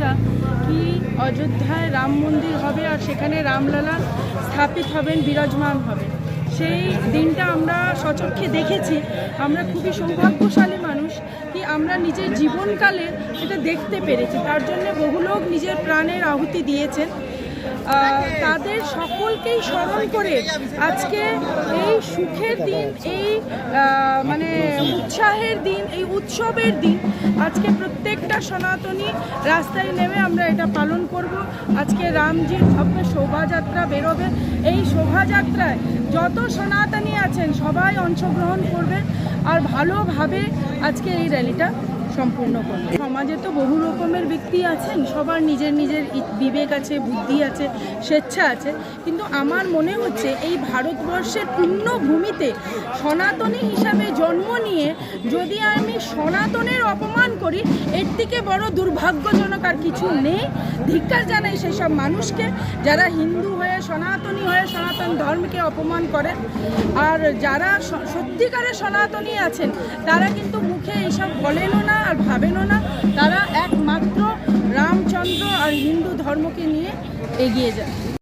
দিনটা কি অযোধ্যায় রাম মন্দির হবে আর সেখানে রামলালা স্থাপিত হবেন, বিরাজমান হবে। সেই দিনটা আমরা সচক্ষে দেখেছি। আমরা খুবই সৌভাগ্যশালী মানুষ কি আমরা নিজের জীবনকালে সেটা দেখতে পেরেছি। তার জন্য বহু লোক নিজের প্রাণের আহুতি দিয়েছেন। তাদের সকলকেই স্মরণ করে আজকে এই সুখের দিন, এই মানে উৎসাহের দিন, এই উৎসবের দিন আজকে প্রত্যেকটা সনাতনী রাস্তায় নেমে আমরা এটা পালন করব। আজকে রামজির ভব্য শোভাযাত্রা বেরোবে। এই শোভাযাত্রায় যত সনাতনী আছেন সবাই অংশগ্রহণ করবেন আর ভালোভাবে আজকে এই র্যালিটা সম্পূর্ণ করবে। সমাজে তো বহু রকমের ব্যক্তি আছেন, সবার নিজের নিজের বিবেক আছে, বুদ্ধি আছে, স্বেচ্ছা আছে, কিন্তু আমার মনে হচ্ছে এই ভারতবর্ষের পূর্ণভূমিতে সনাতনী হিসাবে জন্ম নিয়ে যদি আমি সনাতনের অপমান করি, এর থেকে বড় দুর্ভাগ্যজনক আর কিছু নেই। ধিক্কার জানাই সেসব মানুষকে যারা হিন্দু হয়ে, সনাতনী হয়ে সনাতন ধর্মকে অপমান করেন। আর যারা সত্যিকারের সনাতনী আছেন তারা কিন্তু মুখে এইসব বলেনও না আর ভাবেনও না। তারা একমাত্র রামচন্দ্র আর হিন্দু ধর্মকে নিয়ে এগিয়ে যায়।